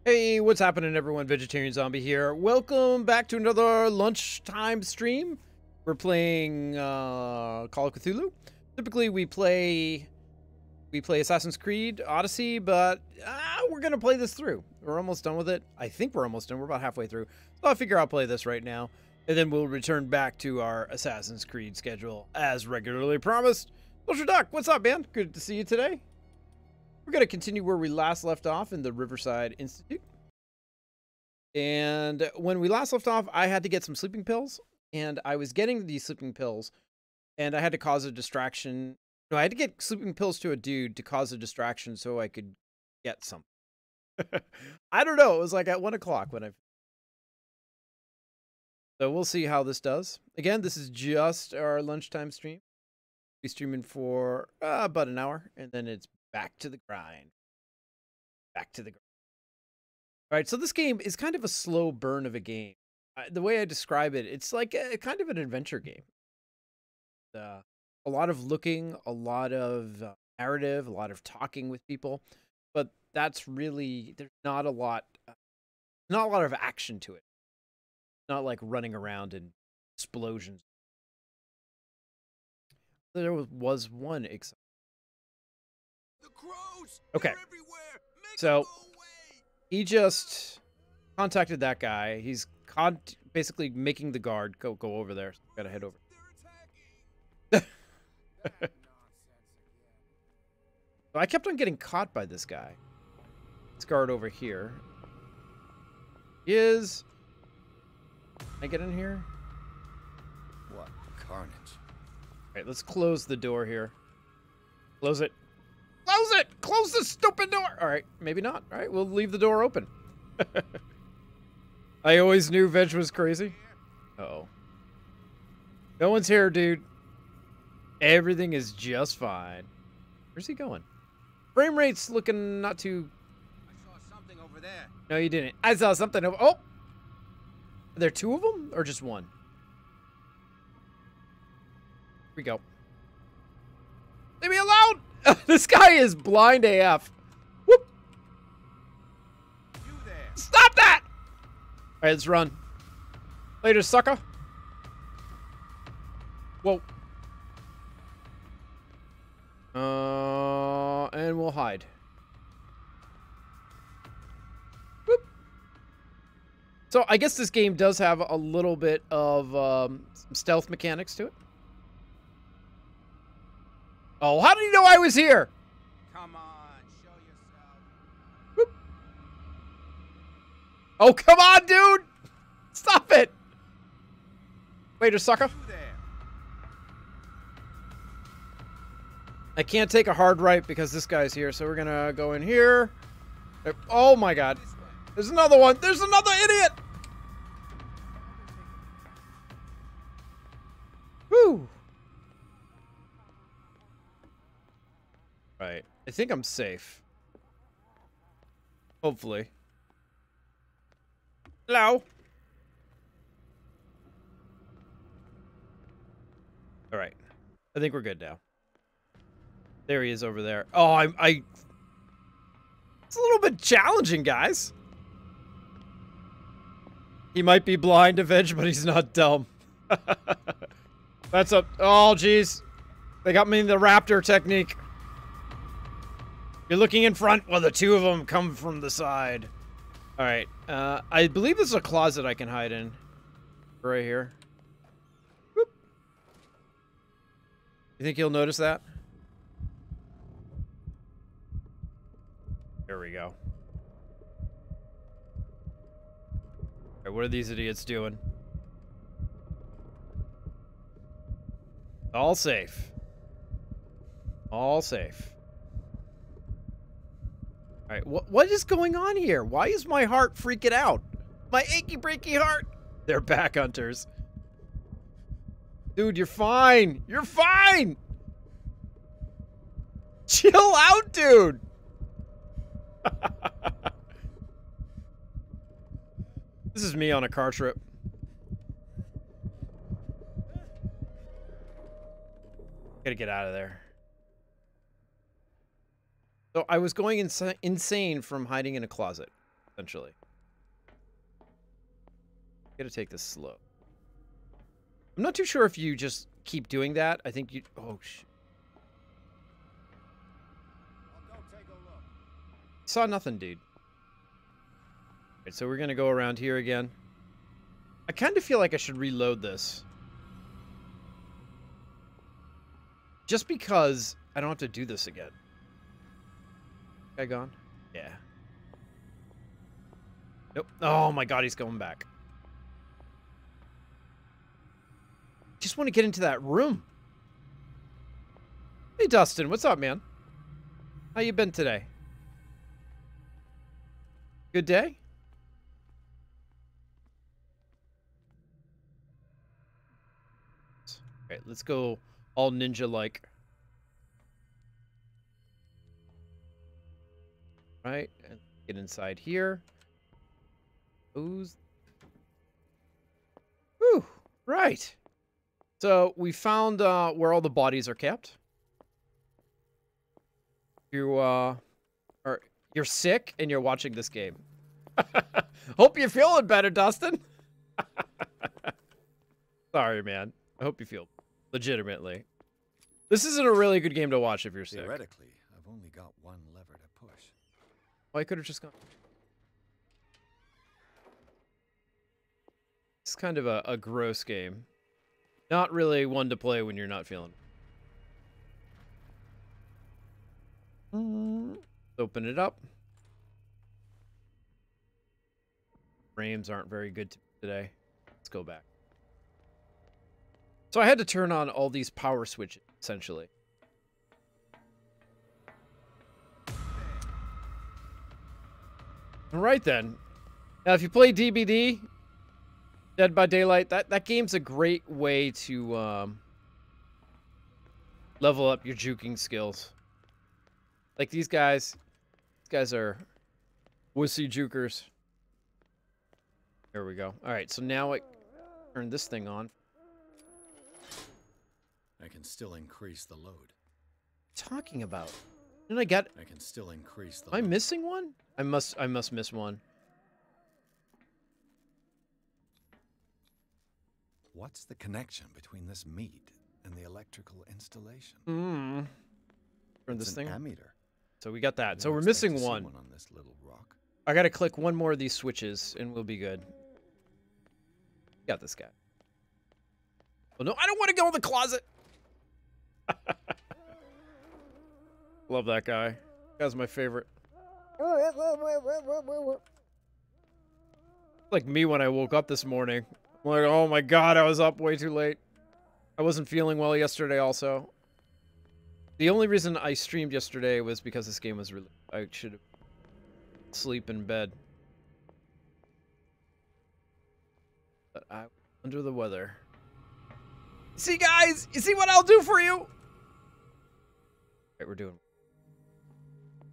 Hey, what's happening everyone? Vegetarian Zombie here. Welcome back to another lunchtime stream. We're playing Call of Cthulhu. Typically we play Assassin's Creed Odyssey, but we're gonna play this through. We're almost done with it. I think we're almost done. We're about halfway through. So I figure I'll play this right now. And then we'll return back to our Assassin's Creed schedule as regularly promised. Social Duck, what's up, man? Good to see you today. We're going to continue where we last left off in the Riverside Institute. And when we last left off, I had to get some sleeping pills. And I was getting these sleeping pills. And I had to cause a distraction. No, I had to get sleeping pills to a dude to cause a distraction so I could get some. I don't know. It was like at 1 o'clock when I... So we'll see how this does. Again, this is just our lunchtime stream. We'll be streaming for about an hour. And then it's back to the grind. Back to the grind. All right, so this game is kind of a slow burn of a game. The way I describe it, it's like a kind of an adventure game. A lot of looking, a lot of narrative, a lot of talking with people, but that's really, there's not a lot of action to it. Not like running around and explosions. There was one exception. Okay, so he just contacted that guy. He's basically making the guard go over there. Gotta head over. So I kept on getting caught by this guy. This guard over here. He is. Can I get in here? What carnage? All right, let's close the door here. Close it. Close it! Close the stupid door! Alright, maybe not. Alright, we'll leave the door open. I always knew Veg was crazy. Uh-oh. No one's here, dude. Everything is just fine. Where's he going? Frame rate's looking not too... I saw something over there. No, you didn't. I saw something over... Oh! Are there two of them? Or just one? Here we go. Leave me alone! This guy is blind AF. Whoop! You there. Stop that! Alright, let's run. Later, sucker. Whoa. And we'll hide. Whoop. So, I guess this game does have a little bit of some stealth mechanics to it. Oh, how did he know I was here? Come on, show yourself. Whoop. Oh, come on, dude! Stop it! Later, sucker. You there. I can't take a hard right because this guy's here, so we're gonna go in here. Oh my god. There's another one! There's another idiot! Woo! Right. I think I'm safe. Hopefully. Hello? Alright. I think we're good now. There he is over there. Oh, it's a little bit challenging, guys. He might be blind to Veg, but he's not dumb. That's a... Oh, jeez. They got me in the raptor technique. You're looking in front while the two of them come from the side. Alright. I believe this is a closet I can hide in. Right here. Whoop. You think he'll notice that? There we go. Alright, what are these idiots doing? All safe. All safe. Alright, what is going on here? Why is my heart freaking out? My achy breaky heart! They're back hunters. Dude, you're fine! You're fine! Chill out, dude! This is me on a car trip. Gotta get out of there. So I was going insane from hiding in a closet. essentially. Gotta take this slow. I'm not too sure if you just keep doing that. I think you... Oh, shit. I'll go take a look. Saw nothing, dude. Alright, so we're gonna go around here again. I kind of feel like I should reload this. Just because I don't have to do this again. Guy gone? Yeah. Nope. Oh my god, he's going back. Just want to get into that room. Hey, Dustin. What's up, man? How you been today? Good day? Alright, let's go all ninja-like. Right, and get inside here. Who's... Whew, right. So, we found where all the bodies are kept. You're sick and you're watching this game. Hope you're feeling better, Dustin. Sorry, man. I hope you feel legitimately. This isn't a really good game to watch if you're sick. Theoretically, I've only got one lever to push. Oh, I could have just gone. It's kind of a gross game. Not really one to play when you're not feeling. Open it up. Frames aren't very good today. Let's go back. So I had to turn on all these power switches, essentially. All right, then. Now, if you play DBD, Dead by Daylight, that game's a great way to level up your juking skills. Like these guys are wussy jukers. There we go. All right, so now I turn this thing on. I can still increase the load. What are you talking about? Didn't I get? I can still increase the Am I load. missing one? I must miss one. What's the connection between this meat and the electrical installation? Turn this It's thing. an ammeter. So we got that. I So didn't we're expect missing to see one. on this little rock. I gotta click one more of these switches and we'll be good. Got this guy. Oh no, I don't want to go in the closet. Love that guy. That guy's my favorite. Like me when I woke up this morning. I'm like, oh my god, I was up way too late. I wasn't feeling well yesterday also. The only reason I streamed yesterday was because this game was really... I should have sleep in bed. But I was under the weather. See, guys? You see what I'll do for you? Right, we're doing...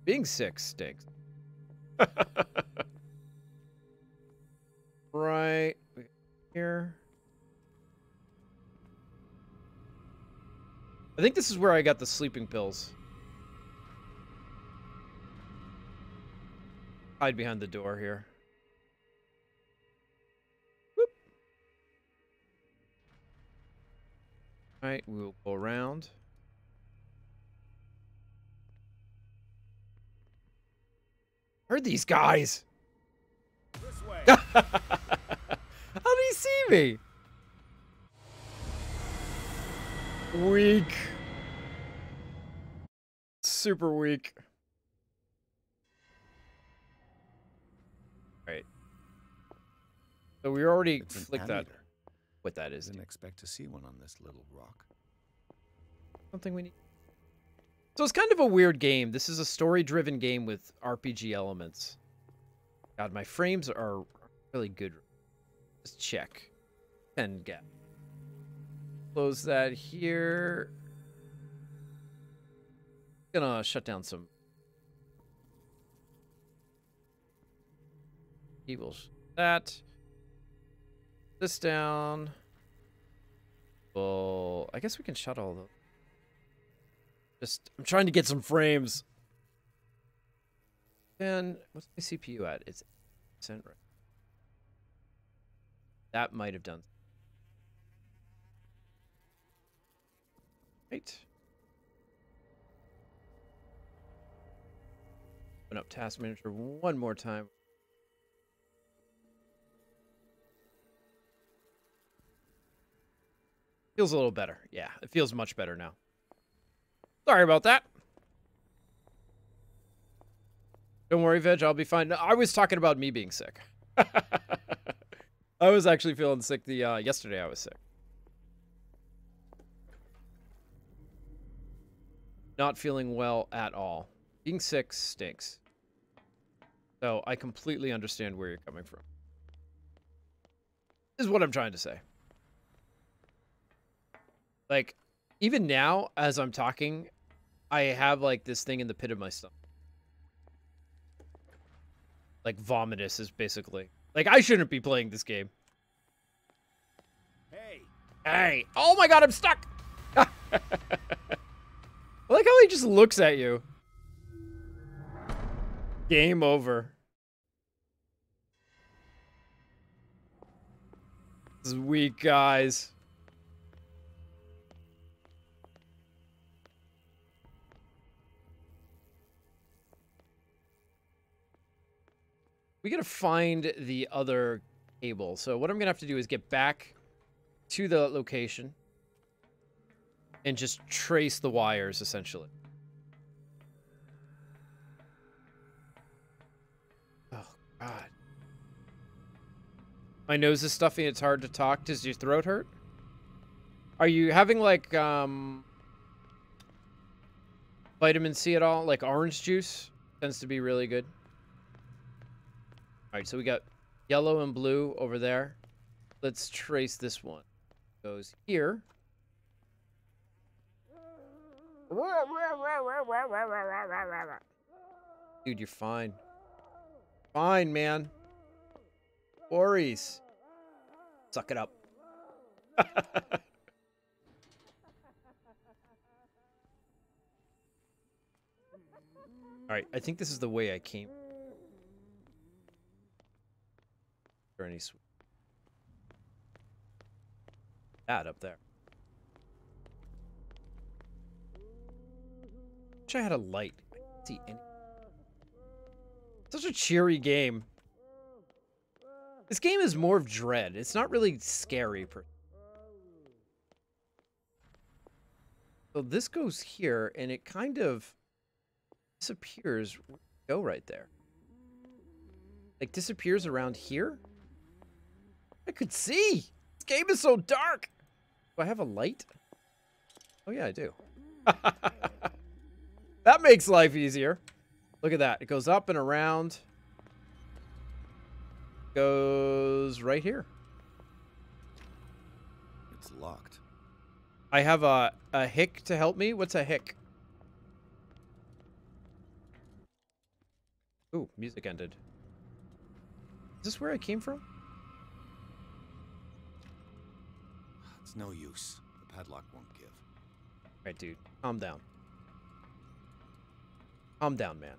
Being sick stinks. Right here. I think this is where I got the sleeping pills. Hide behind the door here. Whoop. All right, we'll go around. Heard these guys. This way. How did he see me? Weak. Super weak. Right. So we already It's an flicked that. ammeter. What that is. Didn't expect to see one on this little rock. Something we need. So it's kind of a weird game. This is a story-driven game with RPG elements. God, my frames are really good. Just check. 10 gap. Close that here. Gonna shut down some. Evils. That. This down. Well, I guess we can shut all those. I'm trying to get some frames. And what's my CPU at? It's right. That might have done. Right. Open up Task Manager one more time. Feels a little better. Yeah, it feels much better now. Sorry about that. Don't worry, Veg, I'll be fine. No, I was talking about me being sick. I was actually feeling sick yesterday I was sick. Not feeling well at all. Being sick stinks. So I completely understand where you're coming from. Is what I'm trying to say. Like, even now, as I'm talking, I have, like, this thing in the pit of my stomach. Like, vomitus is basically... Like, I shouldn't be playing this game. Hey! Hey! Oh my god, I'm stuck! I like how he just looks at you. Game over. This is weak, guys. We gotta find the other cable. So what I'm gonna have to do is get back to the location and just trace the wires, essentially. Oh, God. My nose is stuffy. It's hard to talk. Does your throat hurt? Are you having, like, vitamin C at all? Like orange juice tends to be really good. All right, so we got yellow and blue over there. Let's trace this one. Goes here. Dude, you're fine. Fine, man. Worries. Suck it up. All right, I think this is the way I came. Or any that up there. Wish I had a light. I can't see any. Such a cheery game. This game is more of dread. It's not really scary. So this goes here, and it kind of disappears. Go right there. Like disappears around here. I could see. This game is so dark. Do I have a light? Oh yeah, I do. That makes life easier. Look at that. It goes up and around. Goes right here. It's locked. I have a hick to help me. What's a hick? Ooh, music ended. Is this where I came from? It's no use. The padlock won't give. Alright, dude. Calm down. Calm down, man.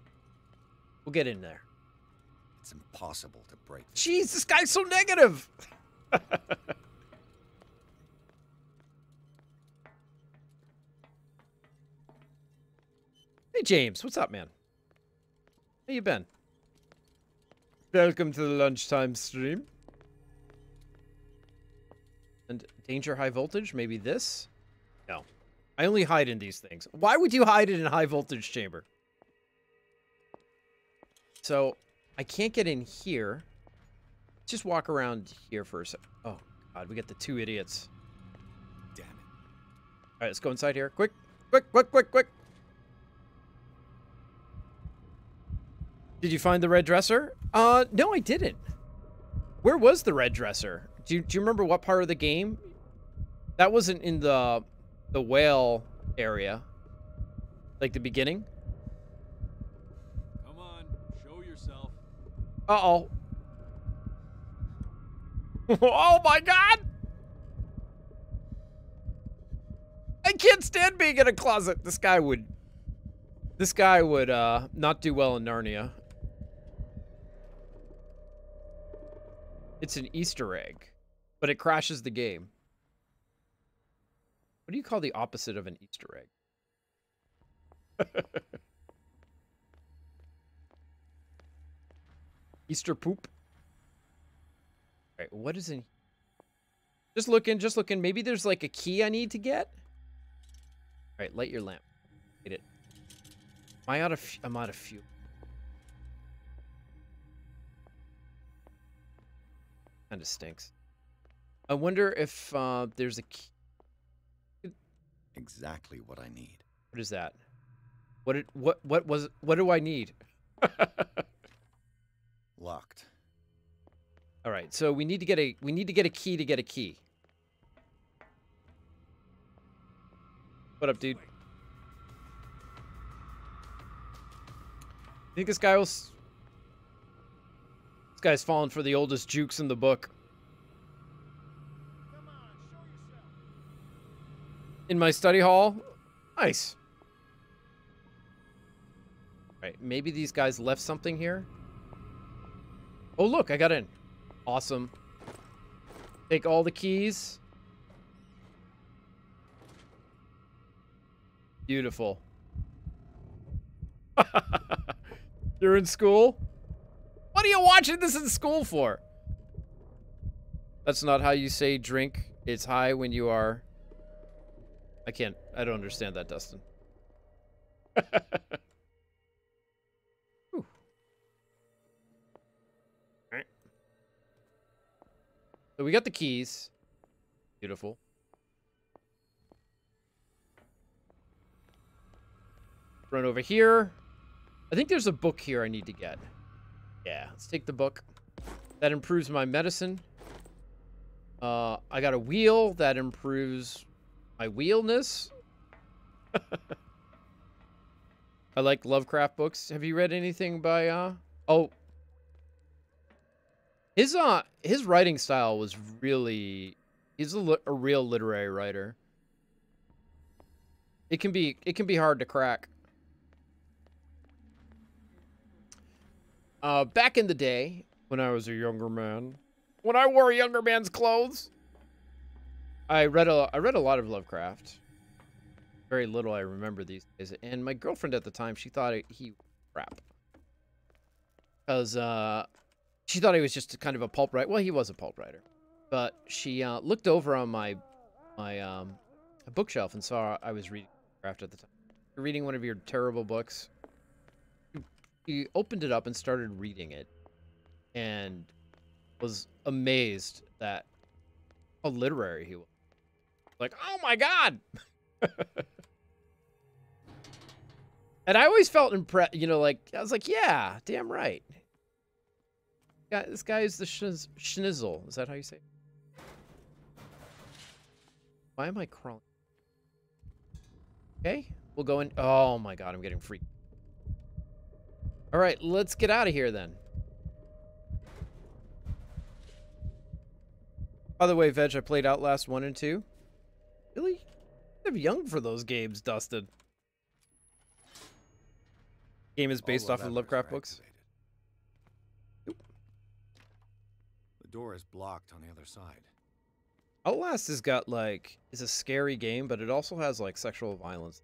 We'll get in there. It's impossible to break this. Jeez, this guy's so negative! Hey, James. What's up, man? How you been? Welcome to the lunchtime stream. And danger high voltage? Maybe this? No. I only hide in these things. Why would you hide it in a high voltage chamber? So, I can't get in here. Let's just walk around here for a sec. Oh, God. We got the two idiots. Damn it. All right, let's go inside here. Quick. Quick, quick, quick, quick. Did you find the red dresser? No, I didn't. Where was the red dresser? Do you remember what part of the game? That wasn't in the whale area. Like the beginning? Come on, show yourself. Uh-oh. Oh my god! I can't stand being in a closet. This guy would not do well in Narnia. It's an Easter egg, but it crashes the game. What do you call the opposite of an Easter egg? Easter poop. All right, what is in? Just looking, just looking. Maybe there's like a key I need to get. All right, light your lamp. Get it. Am I out of? I'm out of fuel. Kind of stinks. I wonder if there's a key. Exactly what I need. What is that? What do I need? Locked. All right, so we need to get a key to get a key. What up, dude? I think this guy will. This guy's falling for the oldest jukes in the book. Come on, show yourself. In my study hall. Nice. Right, maybe these guys left something here. Oh, look, I got in. Awesome. Take all the keys. Beautiful. You're in school? What are you watching this in school for? That's not how you say drink. It's high when you are... I don't understand that, Dustin. Alright. So we got the keys. Beautiful. Run over here. I think there's a book here I need to get. Yeah, let's take the book. That improves my medicine. I got a wheel that improves my wheelness. I like Lovecraft books. Have you read anything by oh. His writing style was really... He's a real literary writer. It can be hard to crack. Back in the day, when I was a younger man, when I wore a younger man's clothes, I read a lot of Lovecraft. Very little I remember these days. And my girlfriend at the time, she thought he was crap. Because she thought he was just kind of a pulp writer. Well, he was a pulp writer. But she looked over on my bookshelf and saw I was reading Lovecraft at the time. You're reading one of your terrible books. He opened it up and started reading it. And was amazed that how literary he was. Like, oh my god! And I always felt impressed, you know, like, I was like, yeah, damn right. This guy is the schnizzle. Is that how you say it? Why am I crawling? Okay, we'll go in. Oh my god, I'm getting freaked. All right, let's get out of here then. By the way, Veg, I played Outlast 1 and 2. Really? I'm young for those games, Dustin. Game is based off of Lovecraft books. Oop. The door is blocked on the other side. Outlast has got, like, is a scary game, but it also has, like, sexual violence.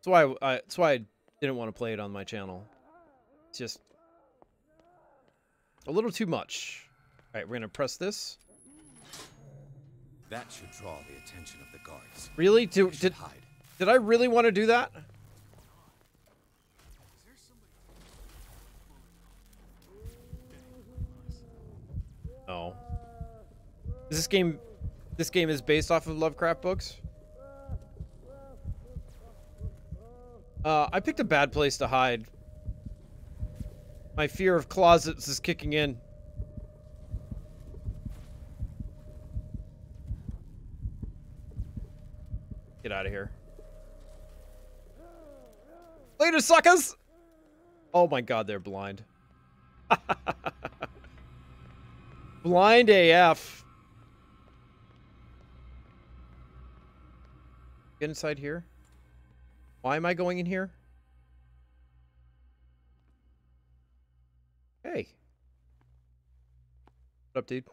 That's why I didn't want to play it on my channel. It's just a little too much. All right, we're gonna press this. That should draw the attention of the guards. Really? Did I really want to do that? Oh. This game is based off of Lovecraft books? I picked a bad place to hide. My fear of closets is kicking in. Get out of here. Later, suckers! Oh my god, they're blind. Blind AF. Get inside here. Why am I going in here? Okay. hey. What up, dude?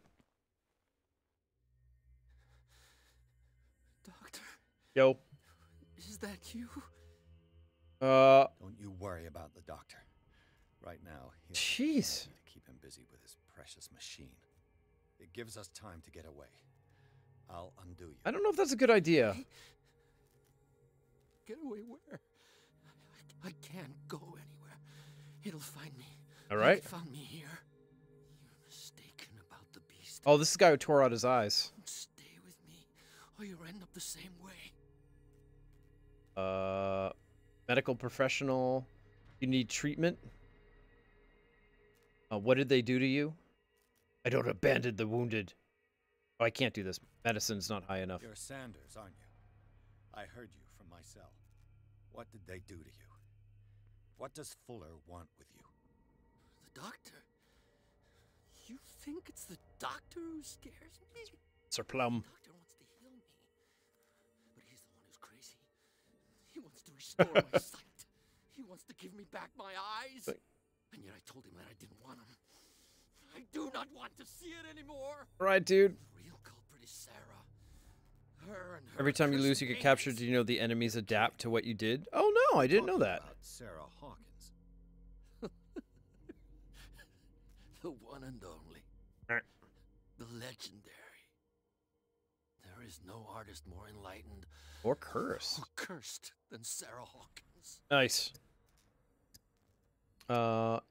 Doctor, Yo. is that you? Don't you worry about the doctor. Right now, he's Jeez. to keep him busy with his precious machine. It gives us time to get away. I'll undo you. I don't know if that's a good idea. Get away where? I can't go anywhere. It'll find me. All right. It found me here. You're mistaken about the beast. Oh, this is the guy who tore out his eyes. Stay with me, or you'll end up the same way. Medical professional. You need treatment. What did they do to you? I don't abandon the wounded. Oh, I can't do this. Medicine's not high enough. You're Sanders, aren't you? I heard you from my cell. What did they do to you? What does Fuller want with you? The doctor? You think it's the doctor who scares me? Sir Plum. The doctor wants to heal me. But he's the one who's crazy. He wants to restore my sight. He wants to give me back my eyes. And yet I told him that I didn't want him. I do not want to see it anymore. All right, dude. The real culprit is Sarah. Her and her Every time you lose, you get captured. Do you know the enemies adapt to what you did? Oh, no, I didn't know that. About Sarah Hawkins. The one and only. Alright. The legendary. There is no artist more enlightened Or curse. or cursed than Sarah Hawkins. Nice. What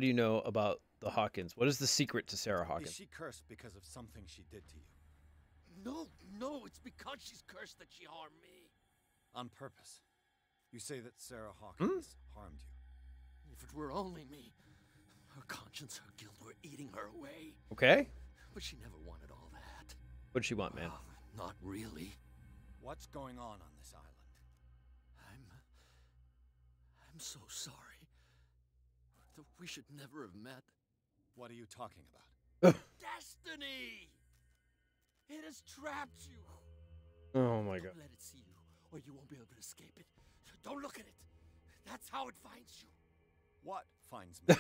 do you know about the Hawkins? What is the secret to Sarah Is Hawkins? she cursed because of something she did to you? No, it's because she's cursed that she harmed me. On purpose. You say that Sarah Hawkins harmed you. If it were only me, her conscience, her guilt were eating her away. Okay. But she never wanted all that. What'd she want, man? Not really. What's going on this island? I'm so sorry. We should never have met. What are you talking about? Destiny! It has trapped you. Oh my god. Don't let it see you, or you won't be able to escape it. Don't look at it. That's how it finds you. What finds me?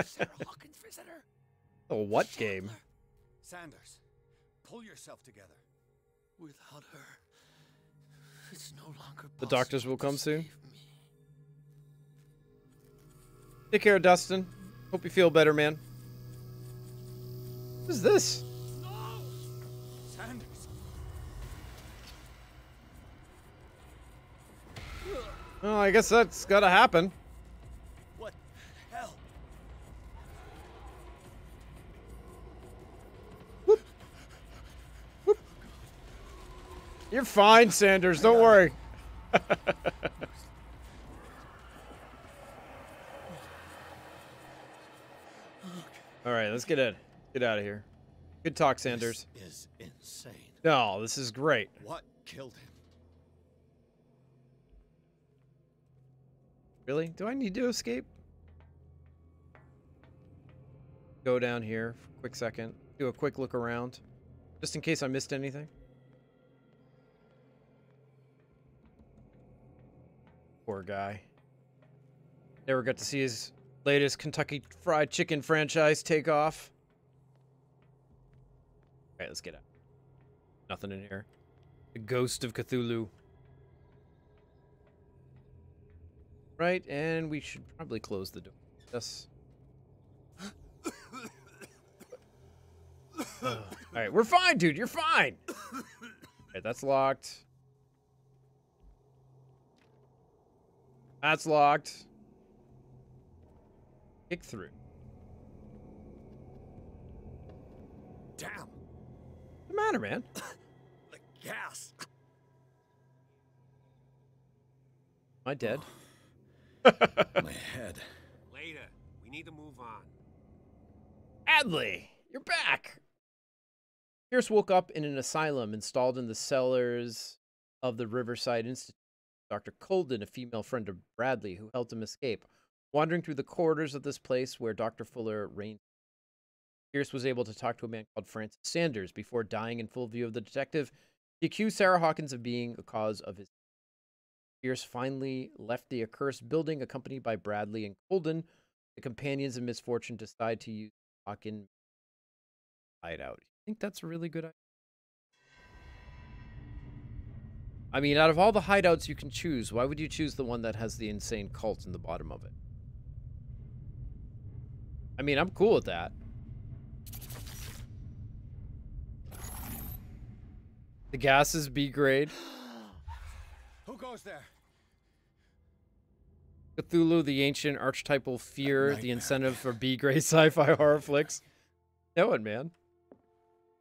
Sarah Hawkins visitor. Oh, what game? Shambler. Sanders, pull yourself together. Without her, it's no longer The doctors will possible come to soon? save me. Take care, Dustin. Hope you feel better, man. What is this? No! Sanders! Oh, I guess that's gotta happen. What the hell? You're fine, Sanders. Don't worry. All right, let's get out of here. Good talk, Sanders. This is insane. No, this is great. What killed him? Really? Do I need to escape? Go down here for a quick second. Do a quick look around. Just in case I missed anything. Poor guy. Never got to see his latest Kentucky Fried Chicken franchise take off. Alright, let's get out. Nothing in here. The ghost of Cthulhu. Right, and we should probably close the door. Yes. Alright, we're fine, dude. You're fine. Alright, that's locked. That's locked. Kick through. Damn! What's the matter, man? The gas! Am I dead? My head. Later. We need to move on. Adley, you're back. Pierce woke up in an asylum installed in the cellars of the Riverside Institute. Dr. Colden, a female friend of Bradley, who helped him escape. Wandering through the corridors of this place where Dr. Fuller reigned, Pierce was able to talk to a man called Francis Sanders. Before dying in full view of the detective, he accused Sarah Hawkins of being a cause of his. Pierce finally left the accursed building, accompanied by Bradley and Colden. The companions of misfortune decide to use Hawkins hideout. I think that's a really good idea. I mean, out of all the hideouts you can choose, why would you choose the one that has the insane cult in the bottom of it? I mean, I'm cool with that. The gas is B grade. Who goes there? Cthulhu, the ancient archetypal fear, the Nightmare. incentive for B grade sci-fi horror flicks. Know it, man.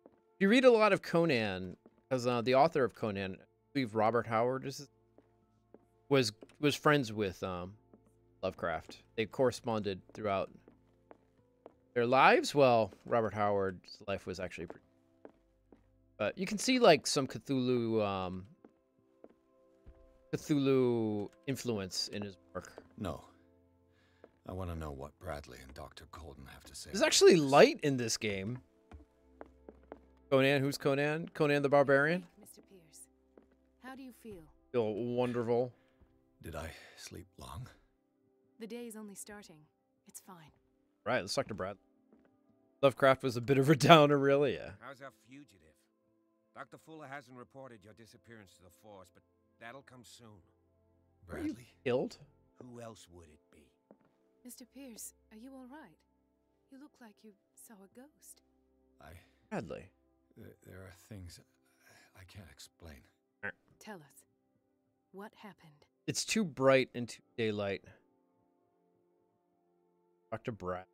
If you read a lot of Conan, because the author of Conan, I believe Robert Howard was friends with Lovecraft. They corresponded throughout their lives. Well, Robert Howard's life was actually pretty. But you can see like some Cthulhu influence in his work. No. I want to know what Bradley and Dr. Colden have to say. There's actually light in this game. Conan, who's Conan? Conan the Barbarian? Mr. Pierce, how do you feel? Feel wonderful. Did I sleep long? The day is only starting. It's fine. Right, let's talk to Brad. Lovecraft was a bit of a downer, really, yeah. How's our fugitive? Dr. Fuller hasn't reported your disappearance to the force, but that'll come soon. Bradley? Killed? Who else would it be? Mr. Pierce, are you all right? You look like you saw a ghost. Bradley. There are things I can't explain. Tell us. What happened? It's too bright and too daylight. Dr. Brad.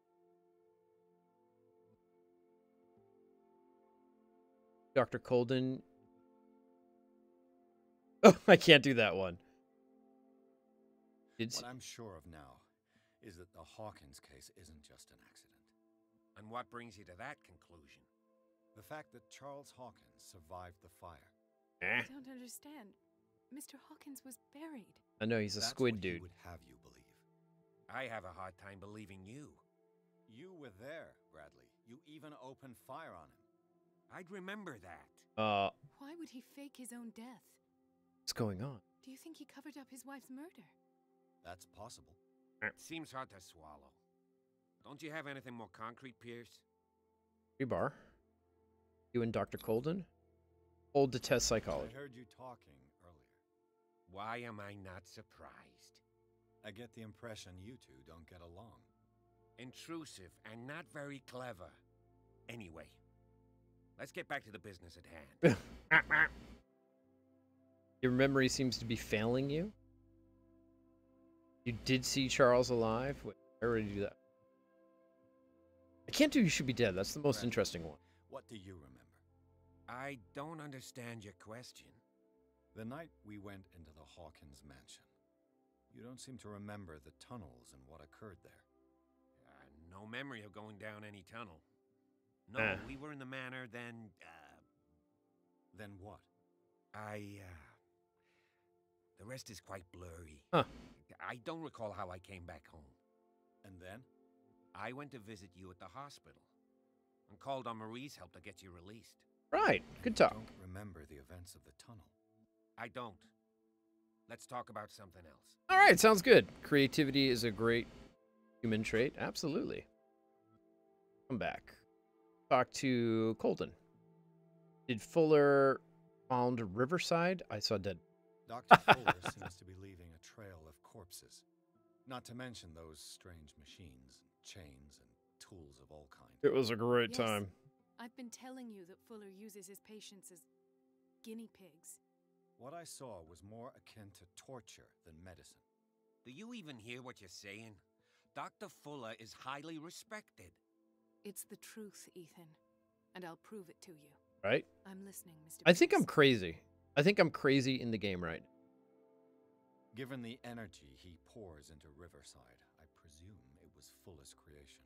Dr. Colden. Oh, I can't do that one. What I'm sure of now is that the Hawkins case isn't just an accident. And what brings you to that conclusion? The fact that Charles Hawkins survived the fire. I don't understand. Mr. Hawkins was buried. I know, he's a That's squid what he dude. would have you believe. I have a hard time believing you. You were there, Bradley. You even opened fire on him. I'd remember that. Why would he fake his own death? What's going on? Do you think he covered up his wife's murder? That's possible. Seems hard to swallow. Don't you have anything more concrete, Pierce? Rebar. You and Dr. Colden? Old detest psychology. I heard you talking earlier. Why am I not surprised? I get the impression you two don't get along. Intrusive and not very clever. Anyway, let's get back to the business at hand. Your memory seems to be failing you? You did see Charles alive? Wait, I already do that. I can't do You Should Be Dead. That's the most Right. interesting one. What do you remember? I don't understand your question. The night we went into the Hawkins mansion. You don't seem to remember the tunnels and what occurred there. No memory of going down any tunnel. No, we were in the manor, then, Then what? The rest is quite blurry. Huh. I don't recall how I came back home. And then? I went to visit you at the hospital and called on Marie's help to get you released. Right. Good I talk. don't remember the events of the tunnel. I don't. Let's talk about something else. All right. Sounds good. Creativity is a great human trait. Absolutely. Come back. Talk to Colden. Did Fuller found Riverside? I saw dead. Dr. Fuller seems to be leaving a trail of corpses. Not to mention those strange machines, chains, and tools of all kinds. It was a great Yes. time. I've been telling you that Fuller uses his patients as guinea pigs. What I saw was more akin to torture than medicine. Do you even hear what you're saying? Dr. Fuller is highly respected. It's the truth, Ethan. And I'll prove it to you. Right? I'm listening, Mr. I think I'm Pierce. crazy. I think I'm crazy in the game, right? Given the energy he pours into Riverside, I presume it was Fuller's creation.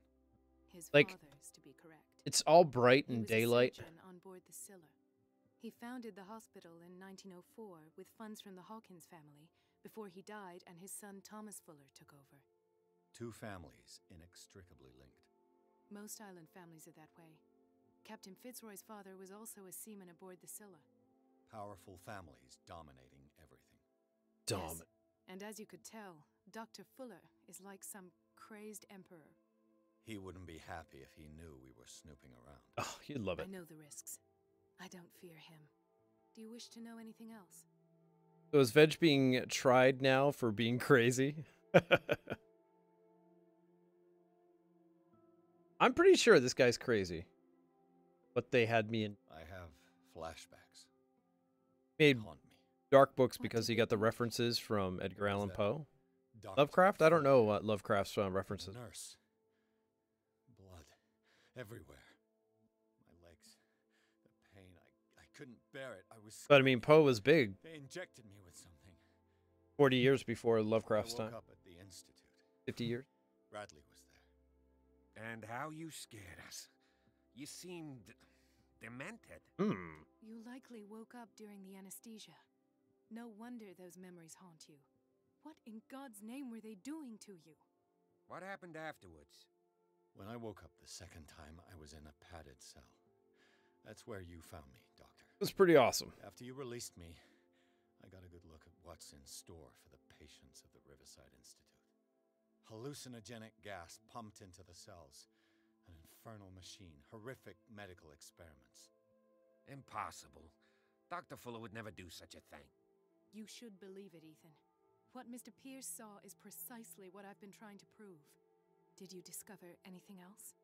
His like, father's, to be correct. It's all bright He and was daylight. a surgeon on board the Scylla. He founded the hospital in 1904 with funds from the Hawkins family before he died and his son Thomas Fuller took over. Two families inextricably linked. Most island families are that way. Captain Fitzroy's father was also a seaman aboard the Scylla. Powerful families dominating everything. Dumb. Yes. And as you could tell, Dr. Fuller is like some crazed emperor. He wouldn't be happy if he knew we were snooping around. Oh, you'd love it. I know the risks. I don't fear him. Do you wish to know anything else? So is Veg being tried now for being crazy? I'm pretty sure this guy's crazy. But they had me in. I have flashbacks. Made Haunt me. dark books because he got the references from Edgar Allan Poe. Doctor Lovecraft? I don't know what Lovecraft's references. Nurse. Blood. Everywhere. My legs. The pain. I couldn't bear it. I was But I mean, Poe was big They injected me with something. 40 years before Lovecraft's I woke time. up at the institute. 50 years. Bradley was there. And how you scared us. You seemed demented. You likely woke up during the anesthesia. No wonder those memories haunt you. What in God's name were they doing to you? What happened afterwards? When I woke up the second time, I was in a padded cell. That's where you found me, Doctor. It was pretty awesome. After you released me, I got a good look at what's in store for the patients of the Riverside Institute. Hallucinogenic gas pumped into the cells. An infernal machine. Horrific medical experiments. Impossible. Dr. Fuller would never do such a thing. You should believe it, Ethan. What Mr. Pierce saw is precisely what I've been trying to prove. Did you discover anything else?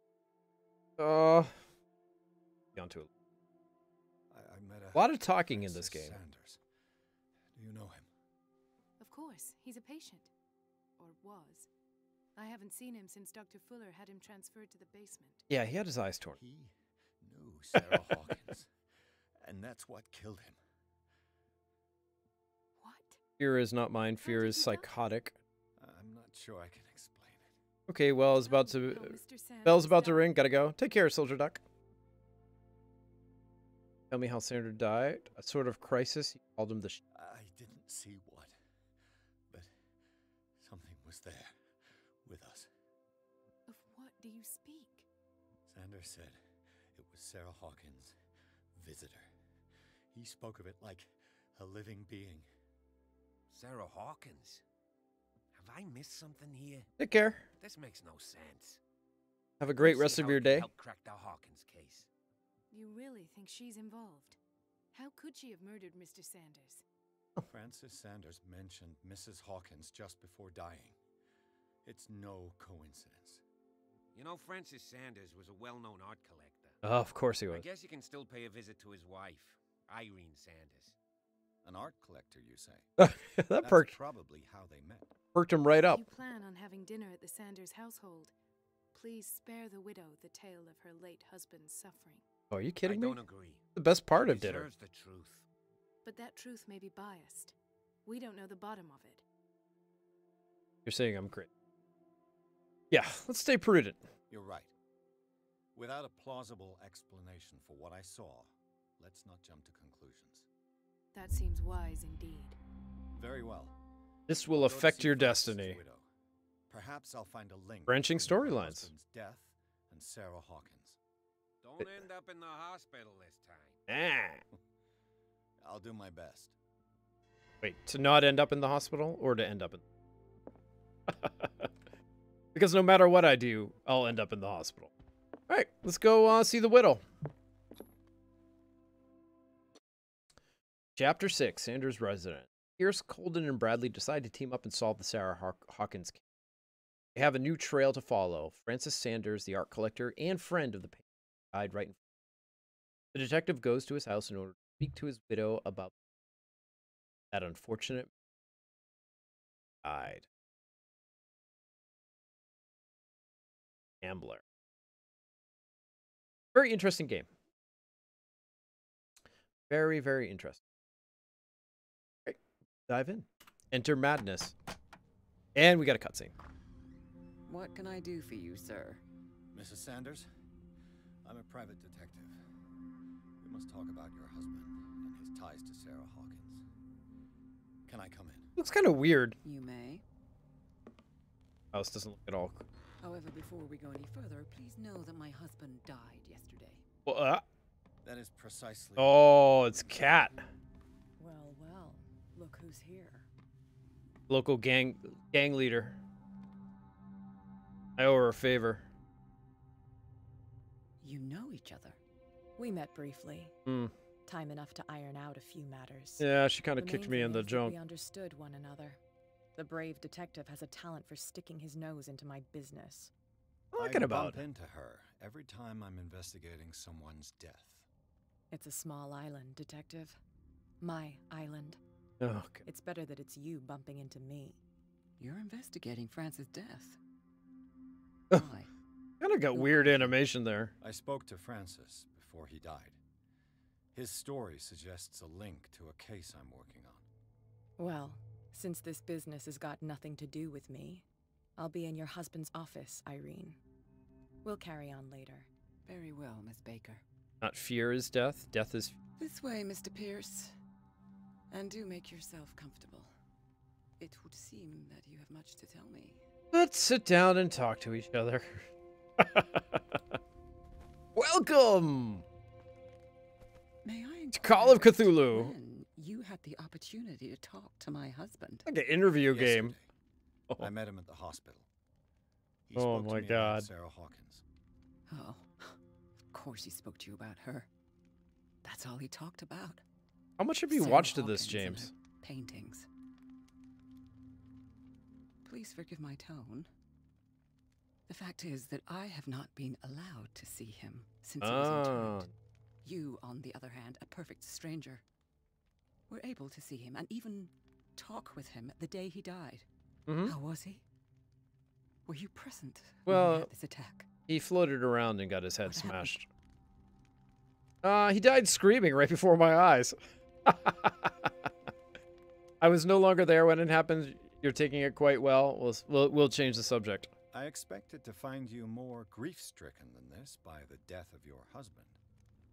Down to it. I met A lot of talking in this Francis game. Sanders. Do you know him? Of course, he's a patient. Or was. I haven't seen him since Dr. Fuller had him transferred to the basement. Yeah, he had his eyes torn. He knew Sarah Hawkins. And that's what killed him. What? Fear is not mine. Fear did is he die? psychotic. I'm not sure I can explain it. Okay, well, it's about Tell me to. how Mr. Sanders Bell's about to died. ring. Gotta go. Take care, Soldier Duck. Tell me how Sanders died. A sort of crisis. He called him the. I didn't see what, but something was there with us. Of what do you speak? Sanders said it was Sarah Hawkins' visitor. He spoke of it like a living being. Sarah Hawkins? Have I missed something here? Take care. This makes no sense. Have a great Let's rest see of how your we can day. Help crack the Hawkins case. You really think she's involved? How could she have murdered Mr. Sanders? Francis Sanders mentioned Mrs. Hawkins just before dying. It's no coincidence. You know, Francis Sanders was a well-known art collector. Oh, of course he I was. guess you can still pay a visit to his wife, Irene Sanders. An art collector, you say? that That's perked probably how they met. him right up. If you plan on having dinner at the Sanders household, please spare the widow the tale of her late husband's suffering. Oh, are you I kidding me? don't agree. The best part She of dinner. deserves the truth. But that truth may be biased. We don't know the bottom of it. You're saying I'm great. Yeah, let's stay prudent. You're right. Without a plausible explanation for what I saw, let's not jump to conclusions. That seems wise indeed. Very well. This will I'll go to affect see your Francis' destiny. widow. Perhaps I'll find a link Branching between her storylines. husband's death and Sarah Hawkins. Don't end up in the hospital this time. Ah. I'll do my best. Wait, to not end up in the hospital or to end up in. Because no matter what I do, I'll end up in the hospital. All right, let's go see the widow. Chapter 6, Sanders' Resident. Pierce, Colden, and Bradley decide to team up and solve the Sarah Hawkins case. They have a new trail to follow. Francis Sanders, the art collector and friend of the patient, died right in front. The detective goes to his house in order to speak to his widow about that unfortunate died. Shambler. Very interesting game. Very, very interesting. Great. Dive in. Enter madness. And we got a cutscene. What can I do for you, sir? Mrs. Sanders, I'm a private detective. We must talk about your husband and his ties to Sarah Hawkins. Can I come in? Looks kind of weird. You may. House doesn't look at all. However, before we go any further, please know that my husband died yesterday. Well, That is precisely... oh, it's Cat. Well, well, look who's here. Local gang leader. I owe her a favor. You know each other. We met briefly. Hmm. Time enough to iron out a few matters. Yeah, she kind The of kicked main me in thing the is that junk. We understood one another. The brave detective has a talent for sticking his nose into my business. Talking I about bump into her every time I'm investigating someone's death. It's a small island, detective. My island. Oh, okay. It's better that it's you bumping into me. You're investigating Francis' death. Why? Kind of got weird animation there. I spoke to Francis before he died. His story suggests a link to a case I'm working on. Well, since this business has got nothing to do with me, I'll be in your husband's office, Irene. We'll carry on later. Very well, Miss Baker. Not fear is death. Death is... This way, Mr. Pierce. And do make yourself comfortable. It would seem that you have much to tell me. Let's sit down and talk to each other. Welcome May I to Call of Cthulhu. when you had the opportunity to talk to my husband? Like an interview game. Yesterday, I met him at the hospital. He Oh spoke my to me God. about Sarah Hawkins. Oh, of course he spoke to you about her. That's all he talked about. How much have you Sarah watched of this, Hawkins and James? her paintings. Please forgive my tone. The fact is that I have not been allowed to see him since he was interned. You, on the other hand, a perfect stranger, were able to see him and even talk with him the day he died. Mm-hmm. How was he? Were you present when Well, he had this attack? he floated around and got his head What happened? smashed. He died screaming right before my eyes. I was no longer there when it happened. You're taking it quite well. We'll change the subject. I expected to find you more grief-stricken than this by the death of your husband.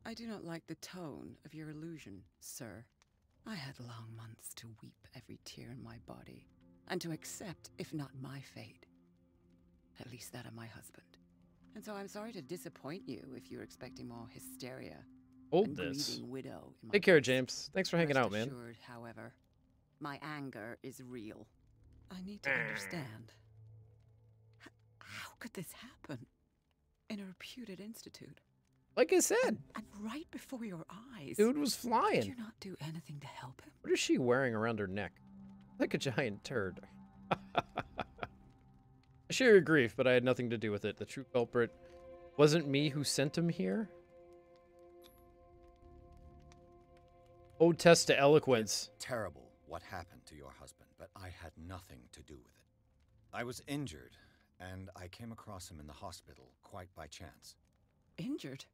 I do not like the tone of your allusion, sir. I had long months to weep every tear in my body, and to accept, if not my fate, at least that of my husband. And so I'm sorry to disappoint you if you're expecting more hysteria Hold and this. grieving widow in my Take care, voice. James. Thanks for hanging Rest out, man. assured, however, my anger is real. I need to understand. How could this happen? In a reputed institute. Like I said, And right before your eyes. dude was Did flying. you not do anything to help him? What is she wearing around her neck? Like a giant turd. I share your grief, but I had nothing to do with it. The true culprit wasn't me who sent him here. Ode test to eloquence. Terrible what happened to your husband, but I had nothing to do with it. I was injured, and I came across him in the hospital quite by chance. Injured?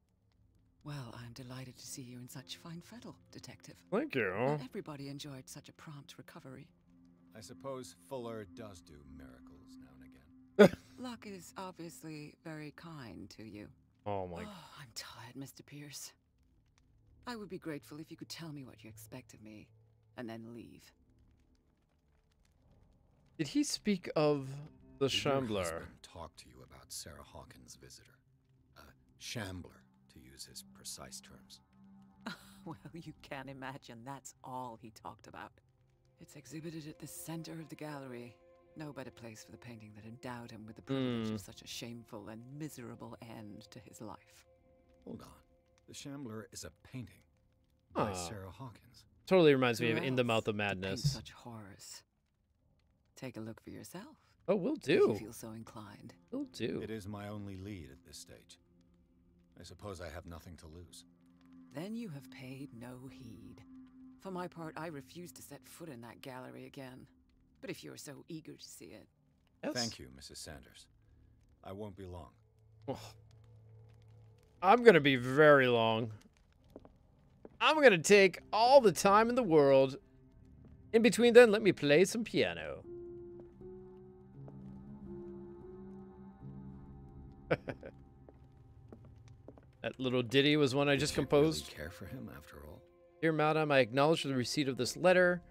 Well, I'm delighted to see you in such fine fettle, Detective. Thank you. Not everybody enjoyed such a prompt recovery. I suppose Fuller does do miracles now and again. Luck is obviously very kind to you. Oh my. Oh, I'm tired, Mr. Pierce. I would be grateful if you could tell me what you expect of me, and then leave. Did he speak of the Did your Shambler? husband talk to you about Sarah Hawkins' visitor? Shambler, to use his precise terms. Well, you can imagine that's all he talked about. It's exhibited at the center of the gallery. No better place for the painting that endowed him with the privilege of such a shameful and miserable end to his life. Hold on. The Shambler is a painting by Ah. Sarah Hawkins. Totally reminds me Who of In the else Mouth of to paint Madness. such horrors. Take a look for yourself. Oh, we'll If you do. feel so inclined. We'll do. It is my only lead at this stage. I suppose I have nothing to lose. Then you have paid no heed. For my part, I refuse to set foot in that gallery again. But if you're so eager to see it, Yes. Thank you, Mrs. Sanders. I won't be long. Oh. I'm going to be very long. I'm going to take all the time in the world. In between then, let me play some piano. That little ditty was one I just Did you composed. really care for him after all? Dear Madam, I acknowledge the receipt of this letter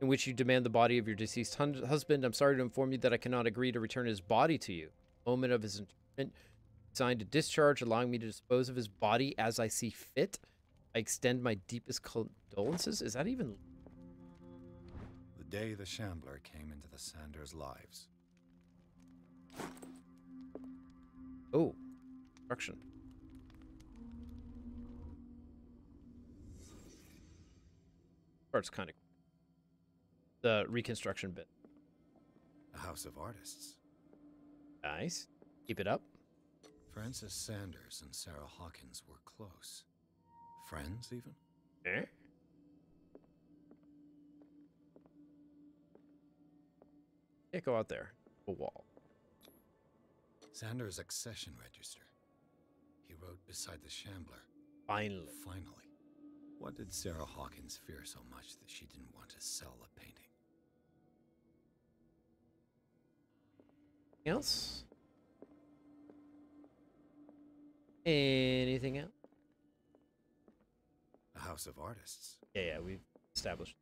in which you demand the body of your deceased husband. I'm sorry to inform you that I cannot agree to return his body to you. Moment of his interment, signed a discharge allowing me to dispose of his body as I see fit. I extend my deepest condolences. Is that even... The day the Shambler came into the Sanders' lives. Oh, construction. Part's kind of the reconstruction bit. A house of artists. Nice. Keep it up. Francis Sanders and Sarah Hawkins were close. Friends, even? Eh? Yeah, go out there. A wall. Sanders' accession register. He wrote beside the Shambler. Finally. Finally. What did Sarah Hawkins fear so much that she didn't want to sell the painting? Anything else? Anything else? A house of artists. Yeah, we've established.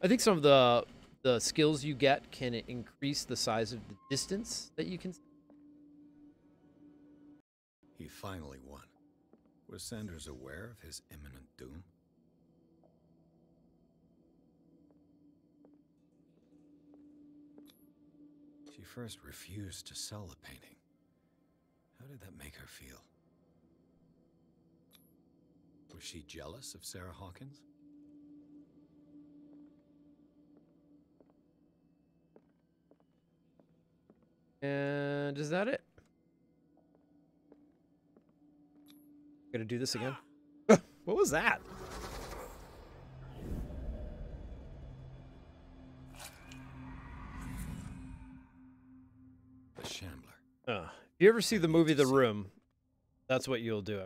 I think some of the skills you get can increase the size of the distance that you can. He finally won. Was Sanders aware of his imminent doom? She first refused to sell the painting. How did that make her feel? Was she jealous of Sarah Hawkins? And is that it? Gonna do this again? What was that? The Shambler. If you ever see the movie The Room, that's what you'll do.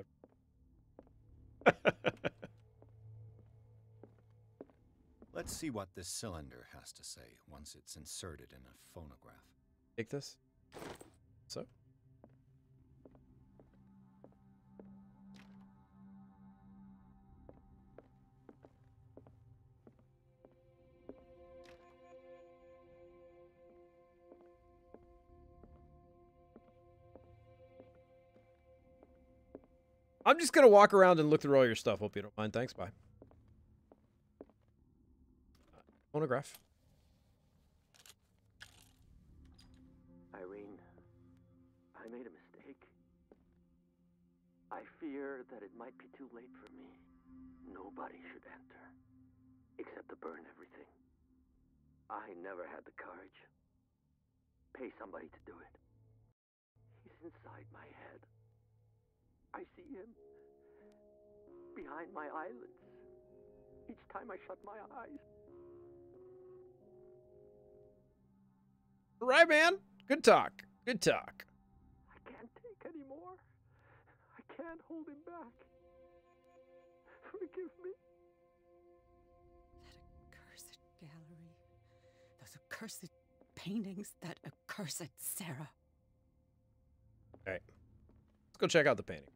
Let's see what this cylinder has to say once it's inserted in a phonograph. Take this. So. I'm just going to walk around and look through all your stuff. Hope you don't mind. Thanks. Bye. Phonograph. Irene, I made a mistake. I fear that it might be too late for me. Nobody should enter, except to burn everything. I never had the courage. Pay somebody to do it. He's inside my head. I see him behind my eyelids each time I shut my eyes. Right, man. Good talk. Good talk. I can't take anymore. I can't hold him back. Forgive me. That accursed gallery. Those accursed paintings. That accursed Sarah. All right. Let's go check out the painting.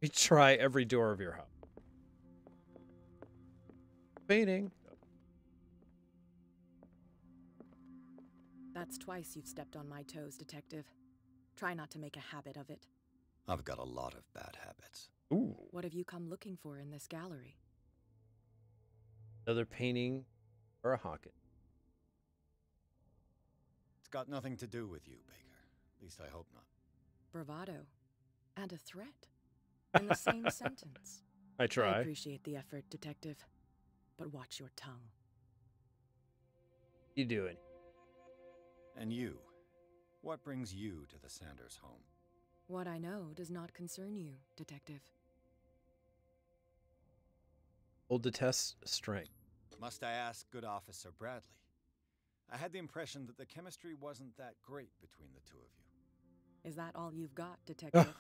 We try every door of your house. Painting. That's twice you've stepped on my toes, Detective. Try not to make a habit of it. I've got a lot of bad habits. Ooh. What have you come looking for in this gallery? Another painting or a Hawkins. It's got nothing to do with you, Baker. At least I hope not. Bravado. And a threat. In the same sentence. I try. I appreciate the effort, Detective. But watch your tongue. You doing? And you? What brings you to the Sanders home? What I know does not concern you, Detective. Hold the test strength. Must I ask good Officer Bradley? I had the impression that the chemistry wasn't that great between the two of you. Is that all you've got, Detective?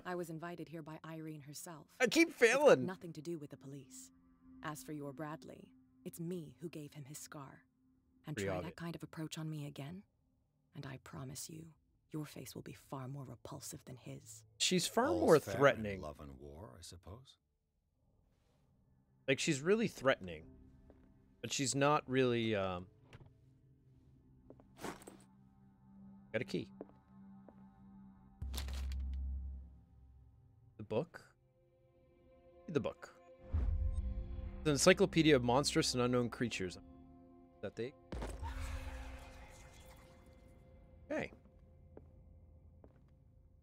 I was invited here by Irene herself. I keep It's got failing. nothing to do with the police. As for your Bradley, it's me who gave him his scar. And Pretty try obvious. that kind of approach on me again, and I promise you, your face will be far more repulsive than his. She's far All's more fair in threatening. love and war, I suppose. Like, she's really threatening. But she's not really, Got a key. The book? The book. It's an encyclopedia of monstrous and unknown creatures. Is that they? Okay.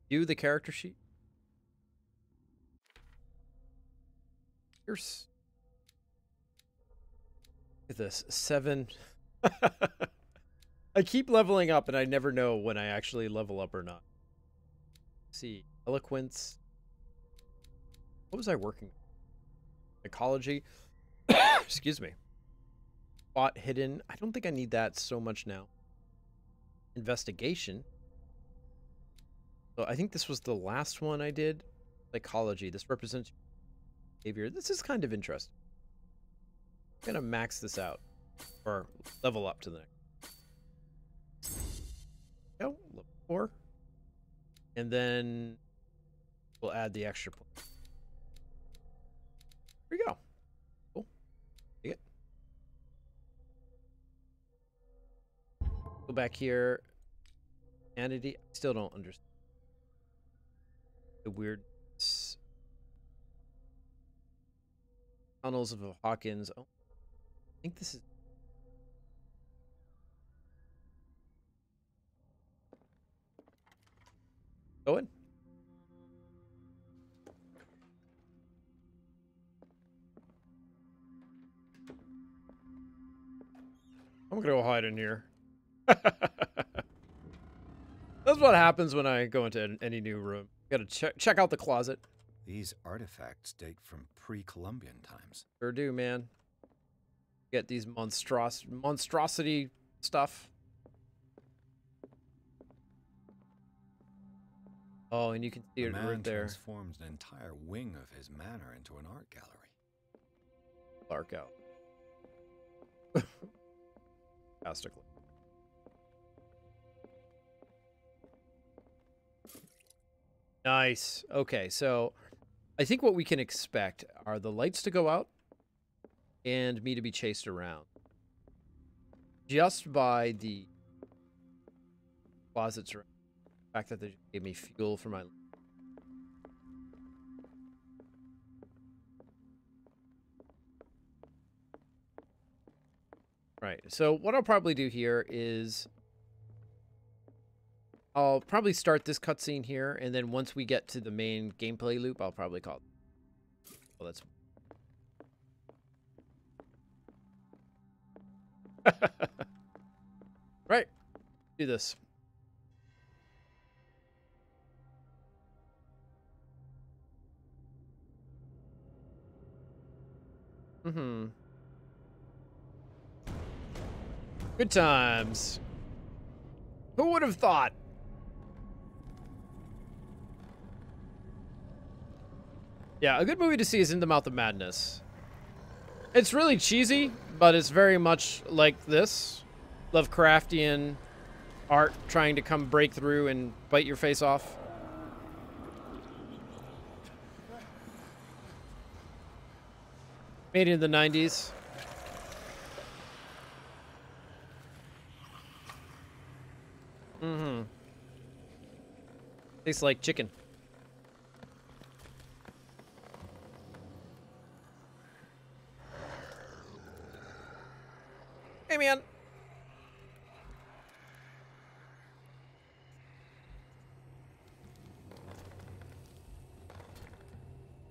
View the character sheet. Here's. Look at this. 7. I keep leveling up and I never know when I actually level up or not. Let's see. Eloquence. What was I working with? Ecology. Excuse me. Spot hidden. I don't think I need that so much now. Investigation. So I think this was the last one I did. Psychology. This represents behavior. This is kind of interesting. I'm gonna max this out. Or level up to the next. Go. Level 4. And then we'll add the extra point. Here we go. Cool. Take it. Go back here. Entity. I still don't understand the weird tunnels of Hawkins. Oh, I think this is. Go in. I'm gonna go hide in here. That's what happens when I go into any new room. Gotta check out the closet. These artifacts date from pre-Columbian times. Sure do, man. Get these monstrosity stuff. Oh, and you can see it right there. Transformed an entire wing of his manor into an art gallery. Dark out. Fantastically. Nice. Okay, so I think what we can expect are the lights to go out and me to be chased around. Just by the closets around. The fact that they gave me fuel for my... Right, so what I'll probably do here is I'll probably start this cutscene here, and then once we get to the main gameplay loop, I'll probably call it. Well, that's... Right, do this. Mm-hmm. Good times. Who would have thought? Yeah, a good movie to see is In the Mouth of Madness. It's really cheesy, but it's very much like this. Lovecraftian art trying to come break through and bite your face off. Made in the 90s. Mm-hmm. Tastes like chicken. Hey, man.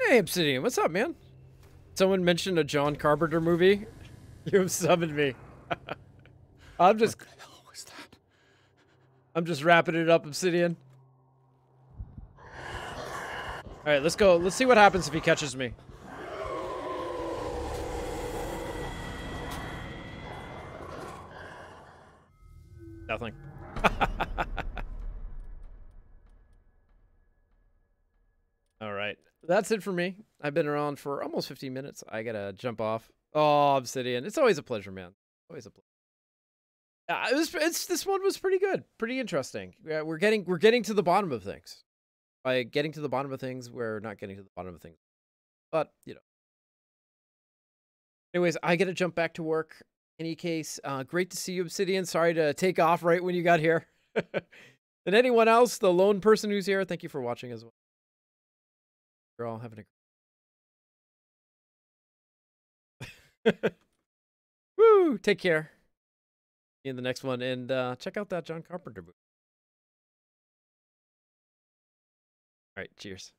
Hey, Obsidian. What's up, man? Someone mentioned a John Carpenter movie. You've summoned me. I'm just... What the hell was that? I'm just wrapping it up, Obsidian. Alright, let's go. Let's see what happens if he catches me. Nothing. Alright. That's it for me. I've been around for almost 15 minutes. I gotta jump off. Oh, Obsidian. It's always a pleasure, man. Always a pleasure. This one was pretty good. Pretty interesting. Yeah, we're getting to the bottom of things. By getting to the bottom of things, we're not getting to the bottom of things. But, you know. Anyways, I gotta jump back to work. Any case, great to see you, Obsidian. Sorry to take off right when you got here. And anyone else, the lone person who's here, thank you for watching as well. You're all having a Woo! Take care. See you in the next one, and check out that John Carpenter book. All right, cheers.